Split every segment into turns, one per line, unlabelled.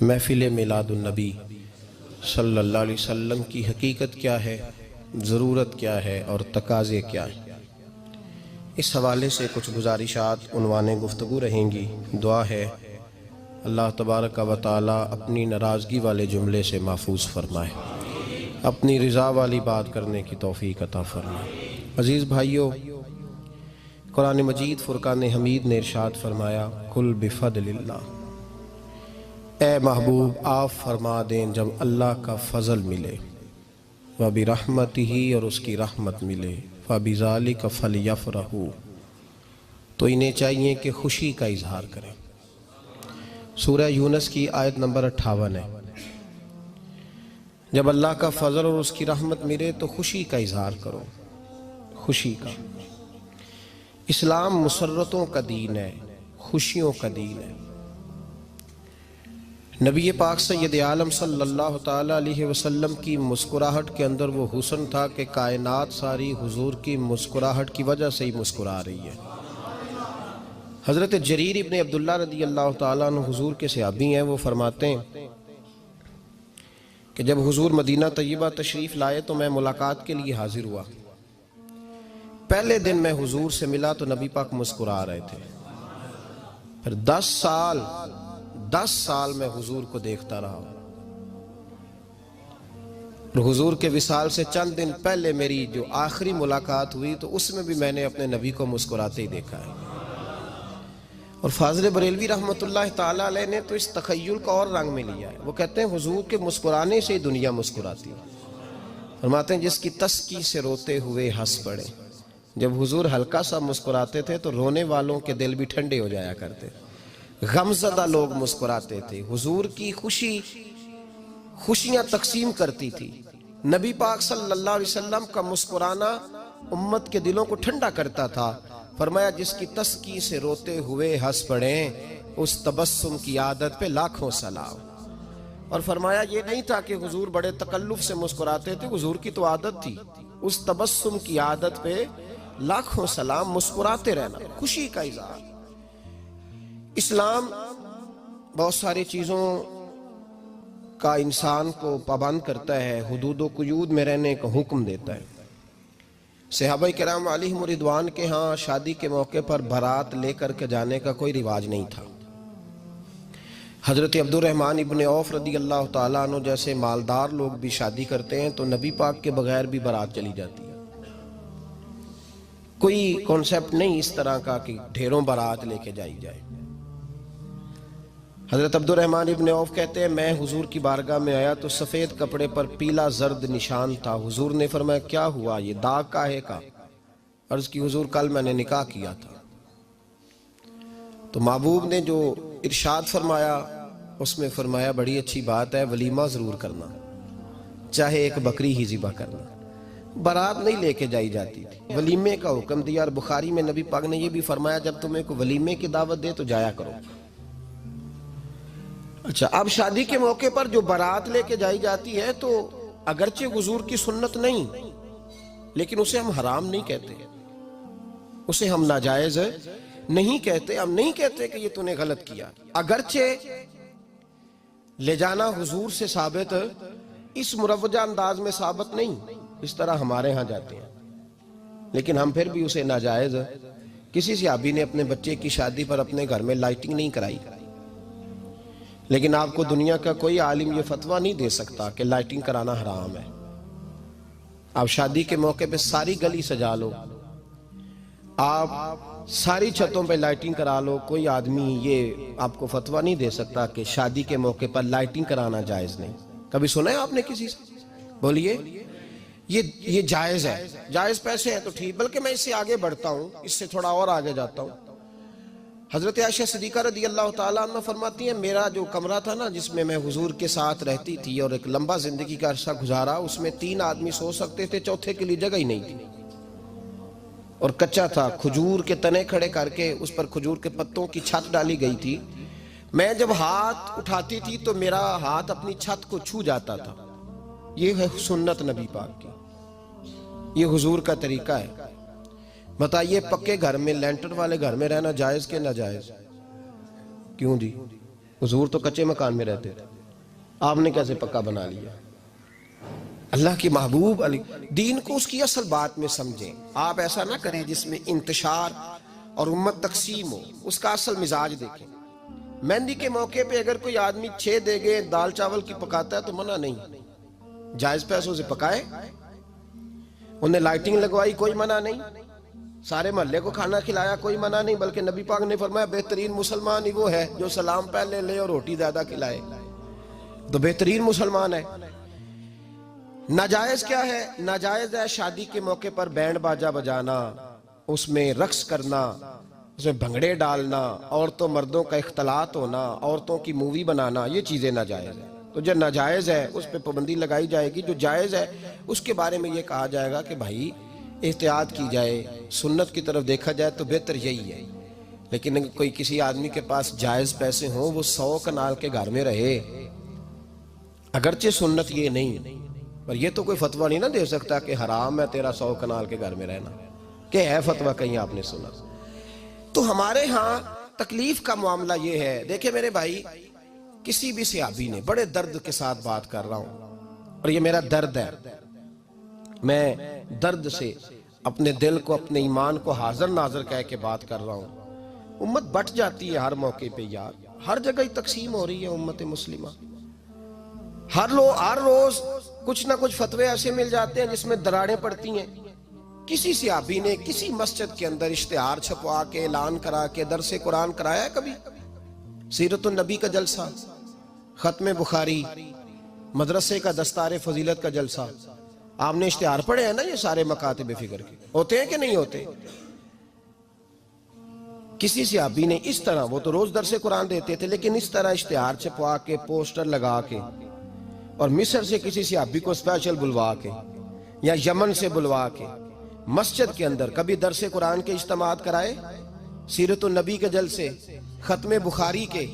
محفل میلاد النبی صلی اللہ علیہ وسلم کی حقیقت کیا ہے، ضرورت کیا ہے اور تقاضے کیا ہیں، اس حوالے سے کچھ گزارشات عنوان گفتگو رہیں گی۔ دعا ہے اللہ تبارک و تعالی اپنی ناراضگی والے جملے سے محفوظ فرمائے، اپنی رضا والی بات کرنے کی توفیق عطا فرمائے۔ عزیز بھائیو، قرآن مجید فرقان حمید نے ارشاد فرمایا قل بفضل اللہ، اے محبوب آپ فرما دیں جب اللہ کا فضل ملے، وَبِرَحْمَتِهِ اور اس کی رحمت ملے، فَبِذَلِكَ فَلْيَفْرَحُوا تو انہیں چاہیے کہ خوشی کا اظہار کریں۔ سورہ یونس کی آیت نمبر 58 ہے۔ جب اللہ کا فضل اور اس کی رحمت ملے تو خوشی کا اظہار کرو، خوشی کا۔ اسلام مسرتوں کا دین ہے، خوشیوں کا دین ہے۔ نبی پاک سید عالم صلی اللہ تعالی علیہ وسلم کی مسکراہٹ کے اندر وہ حسن تھا کہ کائنات ساری حضور کی مسکراہٹ کی وجہ سے ہی مسکرا رہی ہے۔ حضرت جریر ابن عبداللہ رضی اللہ تعالیٰ عنہ حضور کے صحابی ہیں، وہ فرماتے ہیں کہ جب حضور مدینہ طیبہ تشریف لائے تو میں ملاقات کے لیے حاضر ہوا۔ پہلے دن میں حضور سے ملا تو نبی پاک مسکرا رہے تھے۔ پھر 10 سال میں حضور کو دیکھتا رہا، اور حضور کے وصال سے چند دن پہلے میری جو آخری ملاقات ہوئی تو اس میں بھی میں نے اپنے نبی کو مسکراتے ہی دیکھا ہے۔ اور فاضل بریلوی رحمۃ اللہ تعالی علیہ نے تو اس تخیل کا اور رنگ میں لیا ہے۔ وہ کہتے ہیں حضور کے مسکرانے سے ہی دنیا مسکراتی ہے۔ فرماتے ہیں جس کی تسکی سے روتے ہوئے ہنس پڑے۔ جب حضور ہلکا سا مسکراتے تھے تو رونے والوں کے دل بھی ٹھنڈے ہو جایا کرتے، غمزدہ لوگ مسکراتے تھے۔ حضور کی خوشیاں تقسیم کرتی تھی۔ نبی پاک صلی اللہ علیہ وسلم کا مسکرانا امت کے دلوں کو ٹھنڈا کرتا تھا۔ فرمایا جس کی تسکی سے روتے ہوئے ہنس پڑیں اس تبسم کی عادت پہ لاکھوں سلام۔ اور فرمایا یہ نہیں تھا کہ حضور بڑے تکلف سے مسکراتے تھے، حضور کی تو عادت تھی، اس تبسم کی عادت پہ لاکھوں سلام، مسکراتے رہنا، خوشی کا اظہار۔ اسلام بہت ساری چیزوں کا انسان کو پابند کرتا ہے، حدود و قیود میں رہنے کا حکم دیتا ہے۔ صحابہ کرام علیہم رضوان کے ہاں شادی کے موقع پر بارات لے کر کے جانے کا کوئی رواج نہیں تھا۔ حضرت عبد الرحمن ابن عوف رضی اللہ تعالیٰ عنہ جیسے مالدار لوگ بھی شادی کرتے ہیں تو نبی پاک کے بغیر بھی بارات چلی جاتی ہے۔ کوئی کانسیپٹ نہیں اس طرح کا کہ ڈھیروں بارات لے کے جائی جائے۔ حضرت عبد الرحمن ابن عوف کہتے ہیں میں حضور کی بارگاہ میں آیا تو سفید کپڑے پر پیلا زرد نشان تھا۔ حضور نے فرمایا کیا ہوا، یہ داغ کاہے کا؟ عرض کی حضور کل میں نے نکاح کیا تھا۔ تو محبوب نے جو ارشاد فرمایا اس میں فرمایا بڑی اچھی بات ہے، ولیمہ ضرور کرنا، چاہے ایک بکری ہی ذبح کرنا۔ بارات نہیں لے کے جائی جاتی تھی، ولیمے کا حکم دیا۔ اور بخاری میں نبی پاک نے یہ بھی فرمایا جب تمہیں کوئی ولیمے کی دعوت دے تو جایا کرو۔ اچھا، اب شادی کے موقع پر جو بارات لے کے جائی جاتی ہے تو اگرچہ حضور کی سنت نہیں، لیکن اسے ہم حرام نہیں کہتے، اسے ہم ناجائز نہیں کہتے۔ ہم نہیں کہتے کہ یہ تو نے غلط کیا، اگرچہ لے جانا حضور سے ثابت اس مروجہ انداز میں ثابت نہیں، اس طرح ہمارے ہاں جاتے ہیں، لیکن ہم پھر بھی اسے ناجائز۔ کسی صحابی نے اپنے بچے کی شادی پر اپنے گھر میں لائٹنگ نہیں کرائی، لیکن آپ کو دنیا کا کوئی عالم یہ فتویٰ نہیں دے سکتا کہ لائٹنگ کرانا حرام ہے۔ آپ شادی کے موقع پہ ساری گلی سجا لو، آپ ساری چھتوں پہ لائٹنگ کرا لو، کوئی آدمی یہ آپ کو فتویٰ نہیں دے سکتا کہ شادی کے موقع پر لائٹنگ کرانا جائز نہیں۔ کبھی سنا ہے آپ نے کسی سے؟ بولیے یہ جائز ہے، جائز پیسے ہیں تو ٹھیک۔ بلکہ میں اس سے آگے بڑھتا ہوں، اس سے تھوڑا اور آگے جاتا ہوں۔ حضرت عائشہ صدیقہ رضی اللہ تعالیٰ عنہ فرماتی ہیں میرا جو کمرہ تھا نا جس میں میں حضور کے ساتھ رہتی تھی اور ایک لمبا زندگی کا عرصہ گزارا، اس میں 3 آدمی سو سکتے تھے، چوتھے کے لیے جگہ ہی نہیں تھی، اور کچا تھا۔ کھجور کے تنے کھڑے کر کے اس پر کھجور کے پتوں کی چھت ڈالی گئی تھی۔ میں جب ہاتھ اٹھاتی تھی تو میرا ہاتھ اپنی چھت کو چھو جاتا تھا۔ یہ ہے سنت نبی پاک کی۔ یہ حضور کا طریقہ ہے. بتائیے پکے گھر میں لینٹر والے گھر میں رہنا جائز کہ ناجائز؟ کیوں جی؟ حضور تو کچے مکان میں رہتے تھے، آپ نے کیسے پکا بنا لیا؟ اللہ کی محبوب علی دین کو اس کی اصل بات میں سمجھیں. آپ ایسا نہ کریں جس میں انتشار اور امت تقسیم ہو. اس کا اصل مزاج دیکھیں. مہندی کے موقع پہ اگر کوئی آدمی 6 دیگیں دال چاول کی پکاتا ہے تو منع نہیں، جائز پیسوں سے پکائے. انہیں لائٹنگ لگوائی، کوئی منع نہیں. سارے محلے کو کھانا کھلایا، کوئی منع نہیں. بلکہ نبی پاک نے فرمایا بہترین مسلمان ہی وہ ہے جو سلام پہلے لے اور روٹی زیادہ کھلائے، تو بہترین مسلمان ہے. ناجائز کیا ہے؟ ناجائز ہے شادی کے موقع پر بینڈ باجا بجانا، اس میں رقص کرنا، اس میں بھنگڑے ڈالنا، عورتوں مردوں کا اختلاط ہونا، عورتوں کی مووی بنانا، یہ چیزیں ناجائز ہیں. تو جو ناجائز ہے اس پہ پابندی لگائی جائے گی. جو جائز ہے اس کے بارے میں یہ کہا جائے گا کہ بھائی احتیاط کی جائے، سنت کی طرف دیکھا جائے تو بہتر یہی ہے. لیکن اگر کوئی کسی آدمی کے پاس جائز پیسے ہوں، وہ 100 کنال کے گھر میں رہے، اگرچہ سنت یہ نہیں، پر یہ تو کوئی فتویٰ نہیں نہ دے سکتا کہ حرام ہے تیرا 100 کنال کے گھر میں رہنا. کہ ہے فتویٰ کہیں آپ نے سنا؟ تو ہمارے ہاں تکلیف کا معاملہ یہ ہے. دیکھیں میرے بھائی، کسی بھی صحابی نے، بڑے درد کے ساتھ بات کر رہا ہوں اور یہ میرا درد ہے، میں درد سے اپنے دل کو، اپنے ایمان کو حاضر ناظر کہہ کے بات کر رہا ہوں. امت بٹ جاتی ہے ہر موقع پہ یار، ہر جگہ ہی تقسیم ہو رہی ہے امت مسلمہ. ہر روز کچھ نہ کچھ فتوے ایسے مل جاتے ہیں جس میں دراڑیں پڑتی ہیں. کسی صحابی نے کسی مسجد کے اندر اشتہار چھپوا کے، اعلان کرا کے درس قرآن کرایا ہے کبھی؟ سیرت النبی کا جلسہ، ختم بخاری، مدرسے کا دستار فضیلت کا جلسہ، آپ نے اشتہار پڑھے ہیں نا یہ سارے مکاتب فکر کے؟ ہوتے ہیں کہ نہیں ہوتے؟ کسی صحابی نے اس طرح، وہ تو روز درس قرآن دیتے تھے، لیکن اس طرح اشتہار چھپوا کے، پوسٹر لگا کے، اور مصر سے کسی صحابی کو اسپیشل بلوا کے یا یمن سے بلوا کے مسجد کے اندر کبھی درس قرآن کے اجتماعات کرائے، سیرت النبی کے جلسے، ختم بخاری کے؟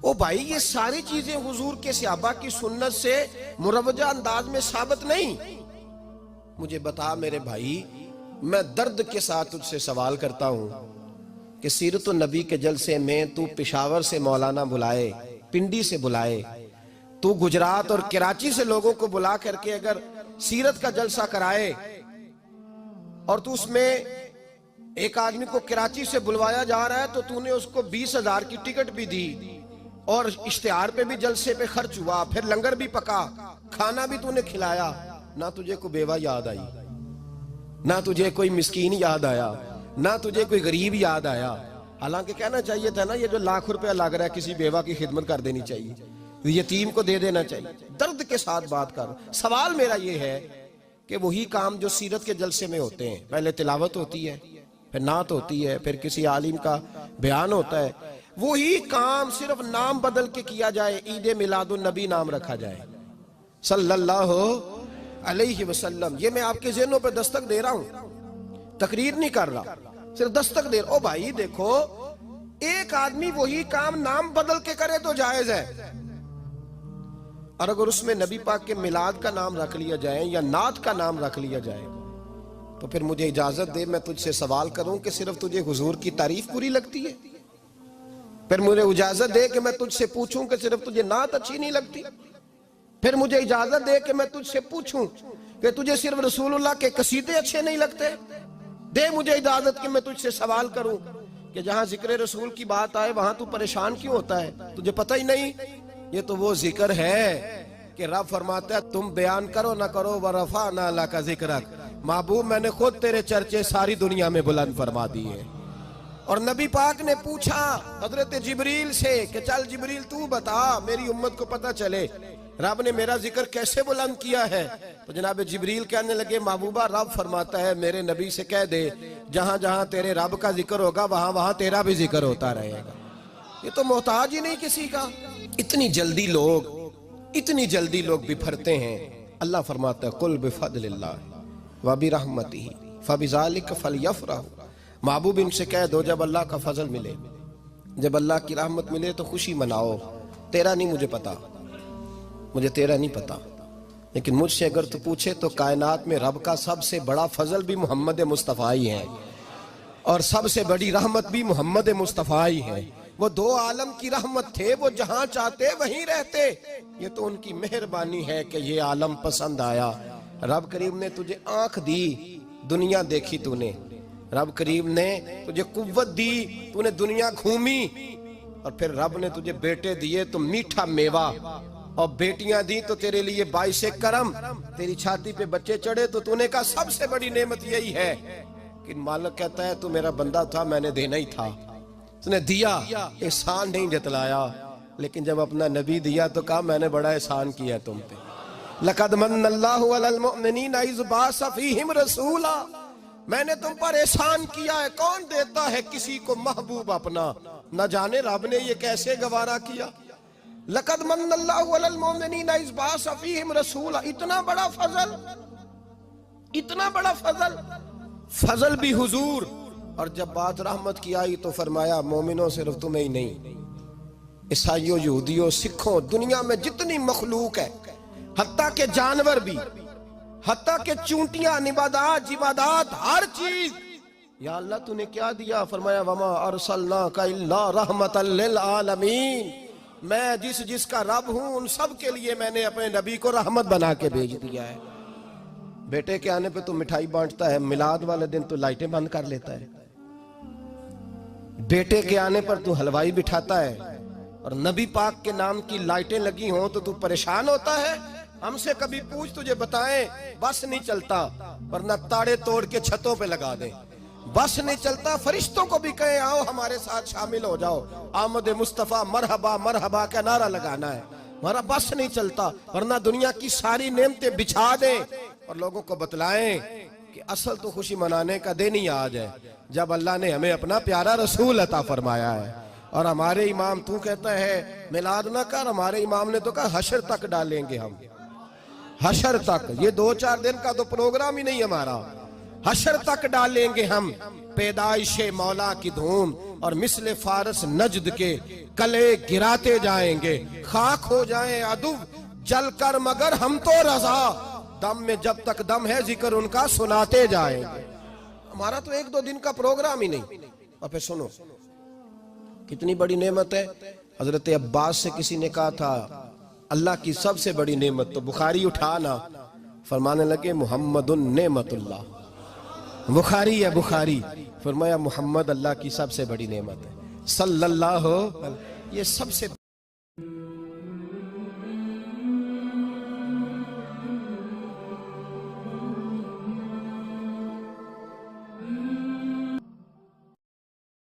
او بھائی یہ ساری چیزیں حضور کے صحابہ کی سنت سے مروجہ انداز میں ثابت نہیں. مجھے بتا میرے بھائی، میں درد کے ساتھ تجھ سے سوال کرتا ہوں کہ سیرت النبی کے جلسے میں تو پشاور سے مولانا بلائے، پنڈی سے بلائے، تو گجرات اور کراچی سے لوگوں کو بلا کر کے اگر سیرت کا جلسہ کرائے، اور تو اس میں ایک آدمی کو کراچی سے بلوایا جا رہا ہے تو تو نے اس کو 20,000 کی ٹکٹ بھی دی، اور اشتہار پہ بھی جلسے پہ خرچ ہوا، پھر لنگر بھی پکا، کھانا بھی تو نے کھلایا، نہ تجھے کوئی بیوہ یاد آئی، نہ تجھے کوئی مسکین یاد آیا، نہ تجھے کوئی غریب یاد آیا. حالانکہ کہنا چاہیے تھا نا یہ جو ₹1,00,000 لگ رہا ہے کسی بیوہ کی خدمت کر دینی چاہیے، یتیم کو دے دینا چاہیے. درد کے ساتھ بات کر. سوال میرا یہ ہے کہ وہی کام جو سیرت کے جلسے میں ہوتے ہیں، پہلے تلاوت ہوتی ہے، پھر نعت ہوتی ہے، پھر کسی عالم کا بیان ہوتا ہے، وہی کام صرف نام بدل کے کیا جائے، عید میلاد النبی نام رکھا جائے صلی اللہ علیہ وسلم. یہ میں آپ کے ذہنوں پہ دستک دے رہا ہوں، تقریر نہیں کر رہا، صرف دستک دے رہا. او بھائی دیکھو، ایک آدمی وہی کام نام بدل کے کرے تو جائز ہے، اور اگر اس میں نبی پاک کے میلاد کا نام رکھ لیا جائے یا نعت کا نام رکھ لیا جائے تو پھر مجھے اجازت دے میں تجھ سے سوال کروں کہ صرف تجھے حضور کی تعریف پوری لگتی ہے؟ پھر مجھے اجازت دے کہ میں تجھ سے پوچھوں کہ صرف تجھے نعت اچھی نہیں لگتی؟ پھر مجھے اجازت دے کہ میں تجھ سے پوچھوں کہ تجھے صرف رسول اللہ کے قصیدے اچھے نہیں لگتے؟ دے مجھے اجازت کہ میں تجھ سے سوال کروں کہ جہاں ذکر رسول کی بات آئے وہاں تو پریشان کیوں ہوتا ہے؟ تجھے پتہ ہی نہیں یہ تو وہ ذکر ہے کہ رب فرماتا ہے تم بیان کرو نہ کرو وَرَفَعْنَا لَكَ ذِكْرَكَ، محبوب میں نے خود تیرے چرچے ساری دنیا میں بلند فرما دیے. اور نبی پاک نے پوچھا حضرت جبریل سے کہ چل جبریل تو بتا میری امت کو پتہ چلے رب نے میرا ذکر کیسے بلند کیا ہے. تو جناب جبریل کہنے لگے محبوبہ رب فرماتا ہے میرے نبی سے کہہ دے جہاں جہاں تیرے رب کا ذکر ہوگا وہاں وہاں تیرا بھی ذکر ہوتا رہے گا. یہ تو محتاج ہی نہیں کسی کا. اتنی جلدی لوگ بپھرتے ہیں. اللہ فرماتا ہے قل بفضل اللہ وبرحمتہ فبذلک فلیفرحوا. محبوب ان سے کہہ دو جب اللہ کا فضل ملے، جب اللہ کی رحمت ملے تو خوشی مناؤ. تیرا نہیں مجھے پتا، مجھے تیرا نہیں پتا، لیکن مجھ سے اگر تو پوچھے تو کائنات میں رب کا سب سے بڑا فضل بھی محمد مصطفیٰ ہی ہے، اور سب سے بڑی رحمت بھی محمد مصطفیٰ ہی ہے۔ وہ دو عالم کی رحمت تھے، وہ جہاں چاہتے وہیں رہتے، یہ تو ان کی مہربانی ہے کہ یہ عالم پسند آیا۔ رب کریم نے تجھے آنکھ دی، دنیا دیکھی تو نے، رب کریم نے تجھے قوت دی، تو نے دنیا گھومی، اور پھر رب نے تجھے بیٹے دیے تو میٹھا میوہ، اور بیٹیاں دی تو تیرے لیے باعث کرم، تیری چھاتی پہ بچے چڑھے تو نے کہا سب سے بڑی نعمت یہی ہے۔ کہ مالک کہتا ہے تو میرا بندہ تھا، میں نے دینا ہی تھا، تو نے دیا، احسان نہیں جتلایا، لیکن جب اپنا نبی دیا تو کہا میں نے بڑا احسان کیا تم پہ۔ لَقَدْ مَنَّ اللَّهُ عَلَى الْمُؤْمِنِينَ إِذْ بَعَثَ فِيهِمْ رَسُولًا، میں نے تم پر احسان کیا ہے۔ کون دیتا ہے کسی کو محبوب اپنا؟ نہ جانے رب نے یہ کیسے گوارا کیا۔ لَقَدْ مَنَّ اللَّهُ عَلَى الْمُؤْمِنِينَ إِذْ بَعَثَ فِيهِمْ رَسُولًا، اتنا بڑا فضل، اتنا بڑا فضل، فضل بھی حضور۔ اور جب بات رحمت کی آئی تو فرمایا مومنوں صرف تمہیں ہی نہیں، عیسائیوں، یہودیوں، سکھوں، دنیا میں جتنی مخلوق ہے، حتیٰ کہ جانور بھی، حتیٰ کہ چونٹیاں، نباتات، جمادات، ہر چیز، یا اللہ تو نے کیا دیا؟ فرمایا وما ارسلناک الا رحمتا للعالمین، میں جس کا رب ہوں ان سب کے لیے میں نے اپنے نبی کو رحمت بنا کے بھیج دیا ہے۔ بیٹے کے آنے پہ تو مٹھائی بانٹتا ہے، میلاد والے دن تو لائٹیں بند کر لیتا ہے، بیٹے کے آنے پر تو حلوائی بٹھاتا ہے، اور نبی پاک کے نام کی لائٹیں لگی ہوں تو پریشان ہوتا ہے۔ ہم سے کبھی پوچھ تجھے بتائیں، بس نہیں چلتا، ورنہ تاڑے توڑ کے چھتوں پہ لگا دیں۔ بس نہیں چلتا، فرشتوں کو بھی کہیں آؤ ہمارے ساتھ شامل ہو جاؤ، آمد مصطفیٰ مرحبا مرحبا کا نعرہ لگانا ہے، ہمارا بس نہیں چلتا، ورنہ دنیا کی ساری نعمتیں بچھا دیں اور لوگوں کو بتلائیں کہ اصل تو خوشی منانے کا دن ہی آج ہے، جب اللہ نے ہمیں اپنا پیارا رسول عطا فرمایا ہے۔ اور ہمارے امام، تو کہتا ہے میلاد نہ کر، ہمارے امام نے تو کہا حشر تک ڈالیں گے ہم، حشر تک، یہ 2-4 دن کا تو پروگرام ہی نہیں ہمارا، حشر تک ڈالیں گے ہم پیدائش مولا کی دھوم، اور مثل فارس نجد کے کلے گراتے جائیں گے، خاک ہو جائیں عدو جل کر مگر ہم تو رضا، دم میں جب تک دم ہے ذکر ان کا سناتے جائیں گے۔ ہمارا تو 1-2 دن کا پروگرام ہی نہیں۔ اور پھر سنو کتنی بڑی نعمت ہے۔ حضرت عباس سے کسی نے کہا تھا اللہ کی سب سے بڑی نعمت، تو بخاری اٹھانا، فرمانے لگے محمد نعمت اللہ، بخاری ہے بخاری، فرمایا محمد اللہ کی سب سے بڑی نعمت ہے، صلی اللہ، یہ سب سے